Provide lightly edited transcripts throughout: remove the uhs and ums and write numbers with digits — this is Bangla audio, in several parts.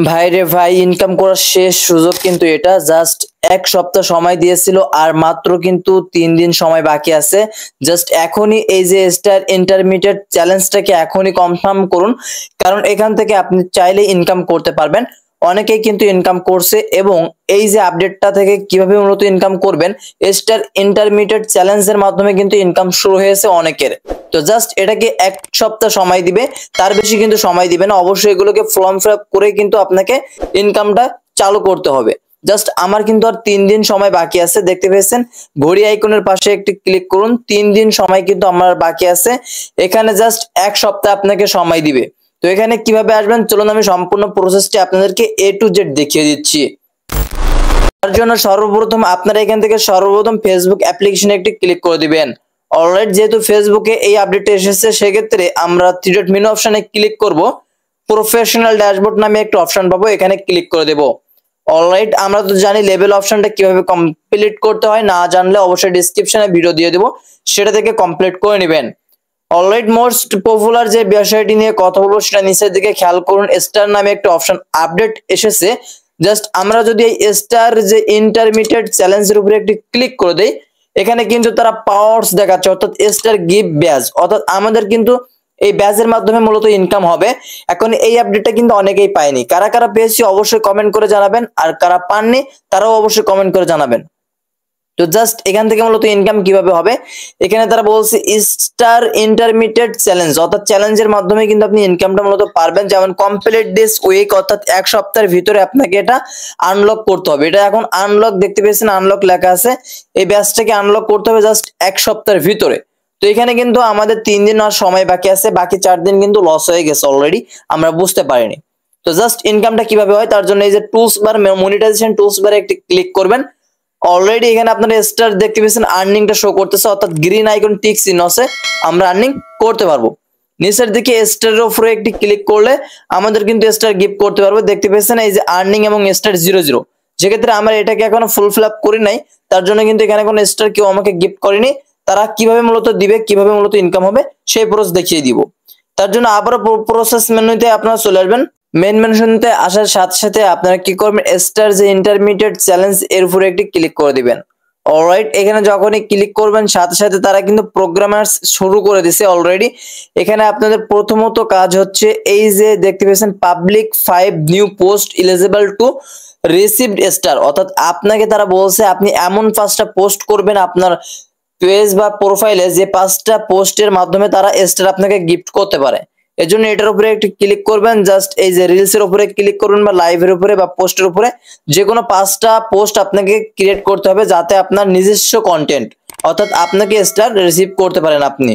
ভাইরে ভাই, ইনকাম করার শেষ সুযোগ কিন্তু এটা। জাস্ট এক সপ্তাহ সময় দিয়েছিল আর মাত্র কিন্তু 3 দিন সময় বাকি আছে। জাস্ট এখনই এই যে স্টার ইন্টারমিডিয়েট চ্যালেঞ্জটাকে এখনই কনফার্ম করুন, কারণ এখান থেকে আপনি চাইলে ইনকাম করতে পারবেন। অনেকেই কিন্তু ইনকাম করছে এবং এই যে আপডেটটা থেকে কিভাবে মূলত ইনকাম করবেন, স্টার ইন্টারমিডিয়েট চ্যালেঞ্জের মাধ্যমে কিন্তু ইনকাম শুরু হয়েছে অনেকের। তো জাস্ট এটাকে এক সপ্তাহ সময় দিবে, তার বেশি কিন্তু সময় দিবে না। অবশ্যই এগুলোকে ফর্ম ফিল আপ করে কিন্তু আপনাকে ইনকামটা চালু করতে হবে। জাস্ট আমার কিন্তু আর 3 দিন সময় বাকি আছে, দেখতে পেয়েছেন ঘড়ি আইকনের পাশে একটি ক্লিক করুন। 3 দিন সময় কিন্তু আমার বাকি আছে। এখানে জাস্ট এক সপ্তাহ আপনাকে সময় দিবে। তো এখানে কিভাবে আসবেন চলুন আমি সম্পূর্ণ প্রসেসটি আপনাদেরকে A to Z দেখিয়ে দিচ্ছি। তার জন্য সর্বপ্রথম আপনারা এখান থেকে সর্বপ্রথম ফেসবুক অ্যাপ্লিকেশনে একটি ক্লিক করে দিবেন। অলরাইট, যেহেতু ফেসবুকে এই আপডেট এসেছে সেক্ষেত্রে আমরা থ্রি ডট মেনু অপশনে ক্লিক করব। প্রফেশনাল ড্যাশবোর্ড নামে একটা অপশন পাবো, এখানে ক্লিক করে দেব। অলরাইট, আমরা তো জানি লেভেল অপশনটা কিভাবে কমপ্লিট করতে হয়, না জানলে অবশ্যই ডেসক্রিপশনে ভিডিও দিয়ে দেবো, সেটা থেকে কমপ্লিট করে নেবেন। অলরাইট, মোস্ট পপুলার যে বিষয়টি নিয়ে কথা বলবো সেটা নিচের দিকে খেয়াল করুন। স্টার নামে একটা অপশন আপডেট এসেছে। জাস্ট আমরা যদি এই স্টার যে ইন্টারমিডিয়েট চ্যালেঞ্জের উপরে একটি ক্লিক করে দেই, এখানে কিন্তু তারা পাওয়ারস দেখাচ্ছে, অর্থাৎ স্টার গিফট ব্যাজ, অর্থাৎ আমাদের কিন্তু এই ব্যাজের মাধ্যমে মূলত ইনকাম হবে। এখন এই আপডেটটা কিন্তু অনেকেই পায়নি। কারা কারা পেয়েছি অবশ্যই কমেন্ট করে জানাবেন, আর কারা পাননি তারাও অবশ্যই কমেন্ট করে জানাবেন। তো জাস্ট এখান থেকে মূলত ইনকাম কিভাবে হবে, এখানে তারা বলছে স্টার ইন্টারমিডিয়েট চ্যালেঞ্জ, অর্থাৎ চ্যালেঞ্জের মাধ্যমে কিন্তু আপনি ইনকামটা মূলত পারবেন। যেমন কমপ্লিট দিস উইক, অর্থাৎ এক সপ্তাহের ভিতরে আপনাকে এটা আনলক করতে হবে। এটা এখন আনলক দেখতে পেয়েছেন, আনলক লেখা আছে। এই ব্যাচটাকে আনলক করতে হবে জাস্ট এক সপ্তাহের ভিতরে। তো এখানে কিন্তু আমাদের 3 দিন আর সময় বাকি আছে, বাকি 4 দিন কিন্তু লস হয়ে গেছে অলরেডি, আমরা বুঝতে পারিনি। তো জাস্ট ইনকামটা কিভাবে হয় তার জন্য এই যে টুলস বার, মনিটাইজেশন টুলস বারে একটি ক্লিক করবেন। অলরেডি এখানে আপনারা স্টার দেখতে পেয়েছেন, আর্নিংটা শো করতেছে, অর্থাৎ গ্রিন আইকন টিক চিহ্ন আছে, আমরা আর্নিং করতে পারবো। নিচের দিকে স্টারের উপরে একটি ক্লিক করলে আমাদের কিন্তু স্টার গিফট করতে পারবো। দেখতে পেয়েছেন এই যে আর্নিং এবং স্টার 00, যেক্ষেত্রে আমরা এটাকে এখনো ফুল ফিল আপ করি নাই, তার জন্য কিন্তু এখানে কোনো স্টার কেউ আমাকে গিফট করেনি। তারা কিভাবে মূলত দিবে, কিভাবে মূলত ইনকাম হবে সেই প্রসেস দেখিয়ে দিব। তার জন্য আবারও প্রসেস মেনুতে আপনারা চলে আসবেন। মেন মেনশনতে আসার সাথে সাথে আপনারা কি করবেন, স্টার যে ইন্টারমিডিয়েট চ্যালেঞ্জ এর উপরে একটি ক্লিক করে দিবেন। অলরাইট, এখানে যখনই ক্লিক করবেন সাথে সাথে তারা কিন্তু প্রোগ্রামার্স শুরু করে দিছে অলরেডি। এখানে আপনাদের প্রথমত কাজ হচ্ছে এই যে দেখতে পেয়েছেন public 5 new post eligible to received star, অর্থাৎ আপনাকে তারা বলছে আপনি এমন 5টা পোস্ট করবেন আপনার পেজ বা প্রোফাইলে, যে 5টা পোস্টের মাধ্যমে তারা স্টার আপনাকে গিফট করতে পারে। এর জন্য এটার উপরে একটি ক্লিক করবেন। জাস্ট এই যে রিলস এর উপরে ক্লিক করবেন বা লাইভের উপরে বা পোস্টের উপরে, যে কোনো 5টা পোস্ট আপনাকে ক্রিয়েট করতে হবে যাতে আপনার নিজস্ব কন্টেন্ট, অর্থাৎ আপনাকে স্টার রিসিভ করতে পারেন আপনি।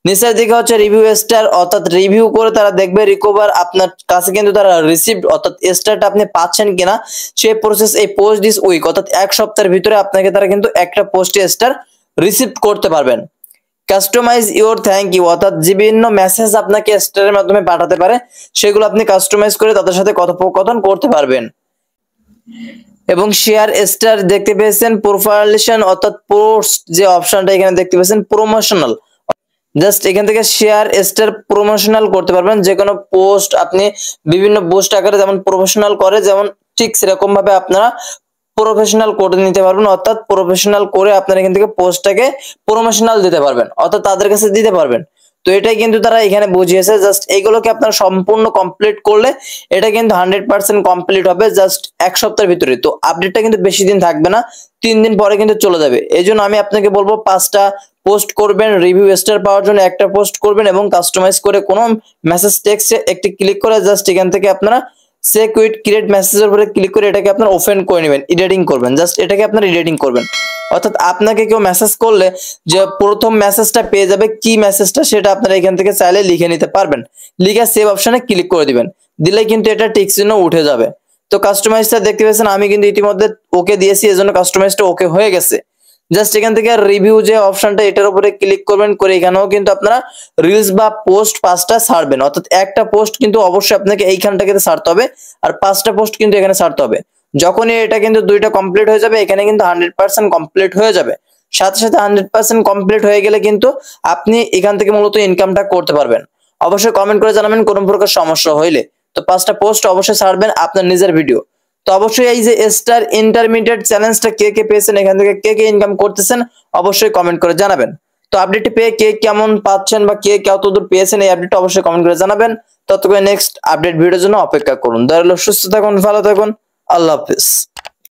নিচের দিকে হচ্ছে রিভিউ স্টার, অর্থাৎ রিভিউ করে তারা দেখবে রিকভার আপনার কাছে কিন্তু তারা রিসিভড, অর্থাৎ স্টারটা আপনি পাচ্ছেন কিনা সেই প্রসেস। এই পোস্ট দিস উইক, অর্থাৎ এক সপ্তাহের ভিতরে আপনাকে তারা কিন্তু একটা পোস্টে স্টার রিসিভ করতে পারবেন। কাস্টমাইজ ইওর থ্যাংক ইউ, অর্থাৎ বিভিন্ন মেসেজ আপনাকে স্টারের মাধ্যমে পাঠাতে পারে, সেগুলো আপনি কাস্টমাইজ করে তাদের সাথে কথোপকথন করতে পারবেন। এবং শেয়ার স্টার দেখতে পেয়েছেন প্রোফাইলেশন, অর্থাৎ পোস্ট যে অপশনটা এখানে দেখতে পেয়েছেন প্রমোশনাল, জাস্ট এখান থেকে শেয়ার স্টার প্রমোশনাল করতে পারবেন। যে কোনো পোস্ট আপনি বিভিন্ন পোস্ট আকারে যেমন প্রফেশনাল করে, যেমন ঠিক সেরকম ভাবে আপনারা প্রফেশনাল করে নিতে পারবেন, অর্থাৎ প্রফেশনাল করে আপনারা এখান থেকে পোস্টটাকে প্রমোশনাল দিতে পারবেন, অর্থাৎ তাদের কাছে দিতে পারবেন। তো এটাই কিন্তু তারা এখানে বুঝিয়েছে। জাস্ট এইগুলোকে আপনারা সম্পূর্ণ কমপ্লিট করলে এটা কিন্তু 100% কমপ্লিট হবে জাস্ট এক সপ্তাহের ভিতরে। তো আপডেটটা কিন্তু বেশি দিন থাকবে না, 3 দিন পরে কিন্তু চলে যাবে। এই জন্য আমি আপনাকে বলবো 5টা পোস্ট করবেন, রিভিউ স্টার পাওয়ার জন্য একটা পোস্ট করবেন এবং কাস্টমাইজ করে কোনো মেসেজ টেক্সটে একটি ক্লিক করে জাস্ট এখান থেকে আপনারা চেক উইথ ক্রিয়েট মেসেজের উপরে ক্লিক করে এটাকে আপনারা ওপেন করে নেবেন, এডিটিং করবেন। জাস্ট এটাকে আপনারা এডিটিং করবেন, অর্থাৎ আপনাকে কেউ মেসেজ করলে যে প্রথম মেসেজটা পেয়ে যাবে কি মেসেজটা, সেটা আপনারা এখান থেকে চাইলে লিখে নিতে পারবেন। লিখে সেভ অপশনে ক্লিক করে দিবেন, দিলে কিন্তু এটা টিক চিহ্ন উঠে যাবে। তো কাস্টমাইজটা দেখতে পেয়েছেন আমি কিন্তু ইতিমধ্যে ওকে দিয়েছি, এজন্য কাস্টমাইজটা ওকে হয়ে গেছে। জাস্ট এখান থেকে রিভিউ যে অপশনটা এটার উপরে ক্লিক করবেন, করে এখানেও কিন্তু আপনারা রিলস বা পোস্ট 5টা ছাড়বেন, অর্থাৎ একটা পোস্ট কিন্তু অবশ্যই আপনাকে এইখানটাকে ছাড়তে হবে, আর 5টা পোস্ট কিন্তু এখানে ছাড়তে হবে। যখনই এটা কিন্তু 2টা কমপ্লিট হয়ে যাবে, এখানে কিন্তু 100% কমপ্লিট হয়ে যাবে। সাথে সাথে 100% কমপ্লিট হয়ে গেলে কিন্তু আপনি এখান থেকে মূলত ইনকামটা করতে পারবেন। অবশ্যই কমেন্ট করে জানাবেন কোনো প্রকার সমস্যা হইলে। তো 5টা পোস্ট অবশ্যই ছাড়বেন আপনার নিজের ভিডিও। তো অবশ্যই এই যে স্টার ইন্টারমিডিয়েট চ্যালেঞ্জটা কে কে পেয়েছেন, এখান থেকে কে কে ইনকাম করতেছেন অবশ্যই কমেন্ট করে জানাবেন। তো আপডেটটি পেয়ে কে কেমন পাচ্ছেন বা কে কতদূর পেয়েছেন এই আপডেটটা অবশ্যই কমেন্ট করে জানাবেন। ততক্ষণ নেক্সট আপডেট ভিডিওর জন্য অপেক্ষা করুন। দয়া করে সুস্থ থাকুন, ভালো থাকুন, আল্লাহ হাফেজ।